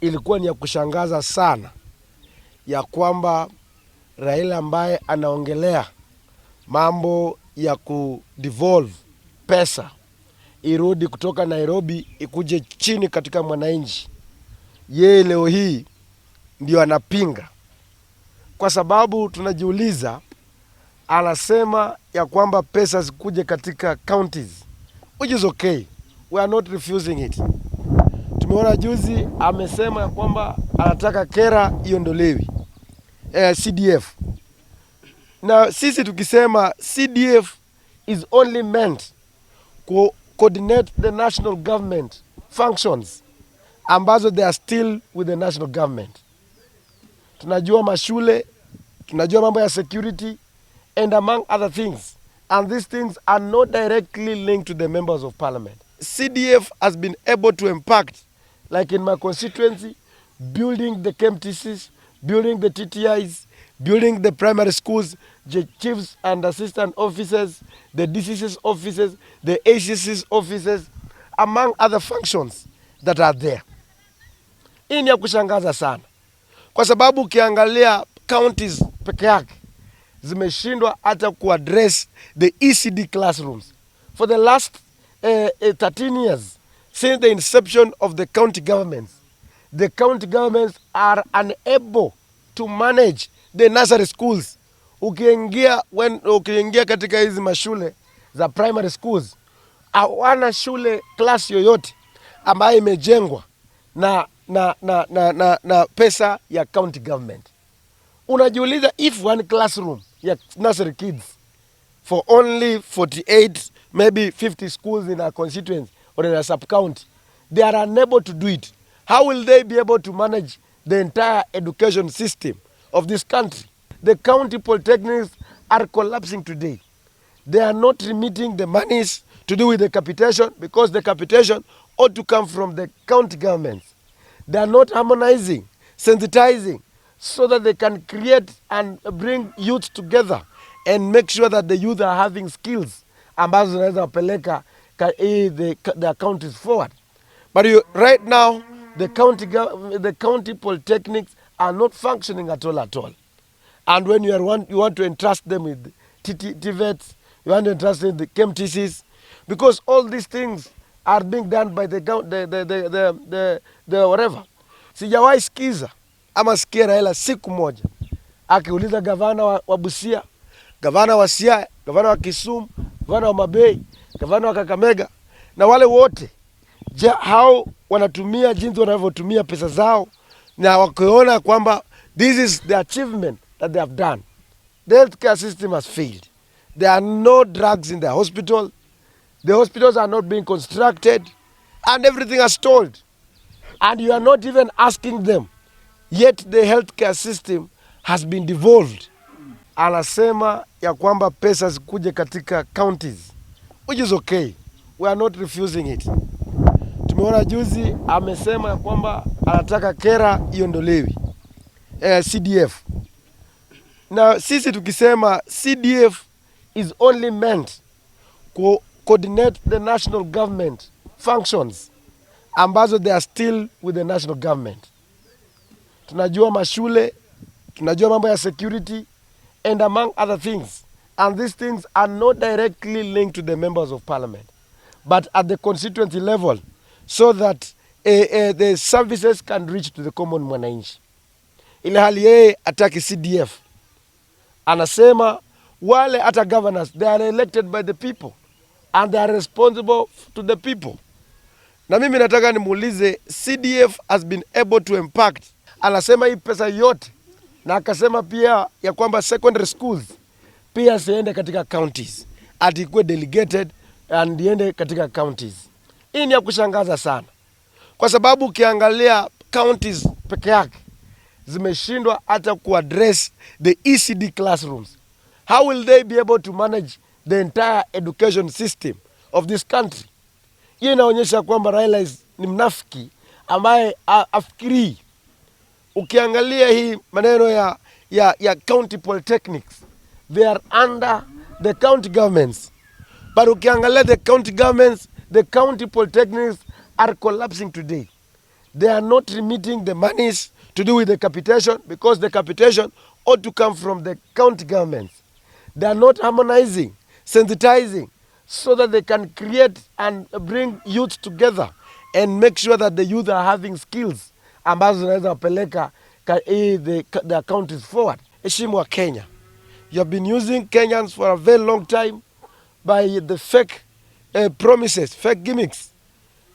Ilikuwa ni ya kushangaza sana ya kwamba Raila ambaye anaongelea mambo ya kudevolve pesa irudi kutoka Nairobi ikuje chini katika mwananchi, yeye leo hii ndio anapinga. Kwa sababu tunajiuliza, anasema ya kwamba pesa zikuje katika counties, which is okay, we are not refusing it. Tumeona juzi amesema ya kwamba anataka kera iondolewe, CDF. Na sisi tukisema CDF is only meant to coordinate the national government functions ambazo they are still with the national government. Tunajua mashule, tunajua mambo ya security and among other things, and these things are not directly linked to the members of parliament. CDF has been able to impact, like in my constituency, building the KMTCs, building the TTIs, building the primary schools, the chiefs and assistant officers, the DCC's offices, the ACC's offices, among other functions that are there. Hii ni ya kushangaza sana, kwa sababu ukiangalia counties peke yake zimeshindwa hata kuaddress the ECD classrooms. For the last 13 years, since the inception of the county governments are unable to manage the nursery schools. Ukiingia katika hizi mashule za primary schools, hawana shule class yoyote ambayo imejengwa na pesa ya county government. Unajiuliza, if one classroom ya nursery kids for only 48, maybe 50 schools in a constituency or in a sub-county, they are unable to do it, how will they be able to manage the entire education system of this country? The county polytechnics are collapsing today. They are not remitting the monies to do with the capitation, because the capitation ought to come from the county governments. They are not harmonizing, sensitizing, so that they can create and bring youth together and make sure that the youth are having skills ambazo zinaweza peleka the counties forward. But right now, the county polytechnics are not functioning at all. And when you want to entrust them with TVETs, you want to entrust them with the KMTCs, because all these things are being done by the whatever. Sijawahi sikiza ama sikia Raila siku moja akiuliza gavana wa Busia, gavana wa Siaya, gavana wa Kisumu, gavana wa Mutembei, gavana wa Kakamega na wale wote hao wanatumia jinsi wanavyotumia pesa zao, na wakiona kwamba this is the achievement that they have done. The healthcare system has failed. There are no drugs in the hospital. The hospitals are not being constructed, and everything is stalled. And you are not even asking them, yet the healthcare system has been devolved. Anasema ya kwamba pesa zikuje katika counties, which is okay, we are not refusing it. Tumeona juzi amesema ya kwamba anataka kera iondolewe, CDF. Na sisi tukisema CDF is only meant to coordinate the national government functions ambazo they are still with the national government. Tunajua mashule, tunajua mambo ya security and among other things, and these things are not directly linked to the members of parliament, but at the constituency level, so that the services can reach to the common mwananchi. Ile hali yeye ataki CDF. Anasema wale hata governors, they are elected by the people and they are responsible to the people. Na mimi nataka nimuulize, CDF has been able to impact. Anasema hii pesa yote, na akasema pia ya kwamba secondary schools pia siende katika counties, ati ikuwe delegated and iende katika counties. Hii ni ya kushangaza sana, kwa sababu ukiangalia counties peke yake zimeshindwa hata kuaddress the ECD classrooms. How will they be able to manage the entire education system of this country? Hii inaonyesha kwamba Raila ni mnafiki ambaye afikiri. Ukiangalia hii maneno ya county polytechnics, they are under the county governments. But ukiangalia the county governments, the county polytechnics are collapsing today. They are not remitting the monies to do with the capitation, because the capitation ought to come from the county governments. They are not harmonizing, sensitizing, so that they can create and bring youth together and make sure that the youth are having skills ambazo zinaweza peleka the counties forward. Heshimu wa Kenya. You have been using Kenyans for a very long time by the fake promises, fake gimmicks.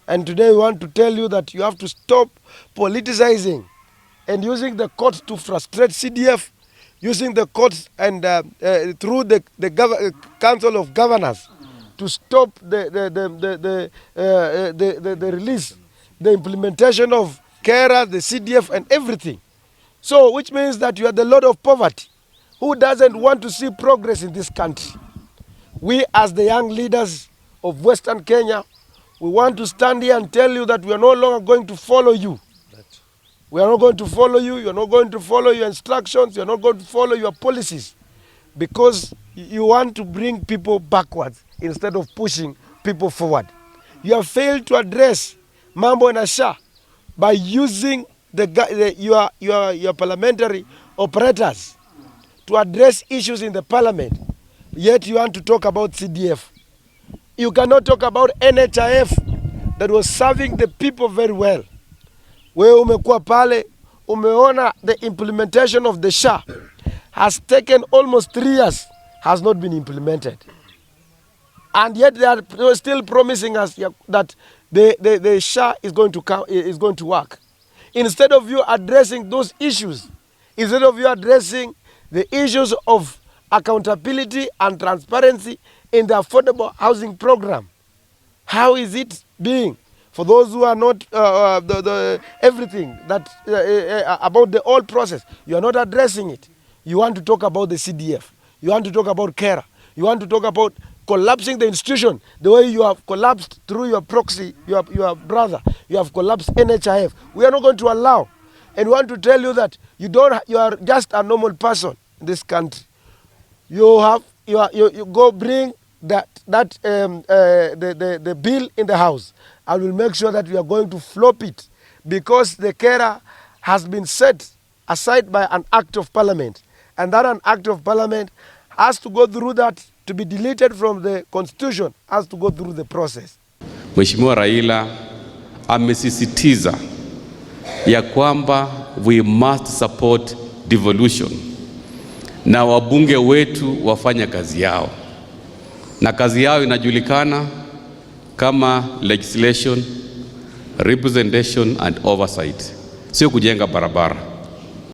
And today we want to tell you that you have to stop politicizing and using the courts to frustrate CDF, using the courts and through the Council of Governors to stop the release, the implementation of KERA, the CDF and everything. So which means that you are the Lord of Poverty, who doesn't want to see progress in this country. We as the young leaders of Western Kenya, we want to stand here and tell you that we are no longer going to follow you. We are not going to follow you. You are not going to follow your instructions. You are not going to follow your policies, because you want to bring people backwards instead of pushing people forward. You have failed to address mambo na SHA by using your parliamentary operators to address issues in the parliament. Yet you want to talk about CDF. You cannot talk about NHIF that was serving the people very well. Wewe umekuwa pale, umeona the implementation of the SHA has taken almost 3 years, has not been implemented. And yet they are still promising us that the SHA is going to work. Instead of you addressing those issues, instead of you addressing the issues of accountability and transparency in the affordable housing program, how is it being? For those who are not everything that about the whole process, you are not addressing it. You want to talk about the CDF. You want to talk about KERA. You want to talk about collapsing the institution the way you have collapsed through your proxy, your brother. You have collapsed NHIF. We are not going to allow. And we want to tell you that you are just a normal person in this country. You go bring the bill in the house. I will make sure that we are going to flop it, because the KERA has been set aside by an act of parliament, and that an act of parliament has to go through that, to be deleted from the constitution, has to go through the process. Mheshimiwa Raila amesisitiza ya kwamba we must support devolution, na wabunge wetu wafanya kazi yao, na kazi yao inajulikana kama legislation, representation and oversight, sio kujenga barabara.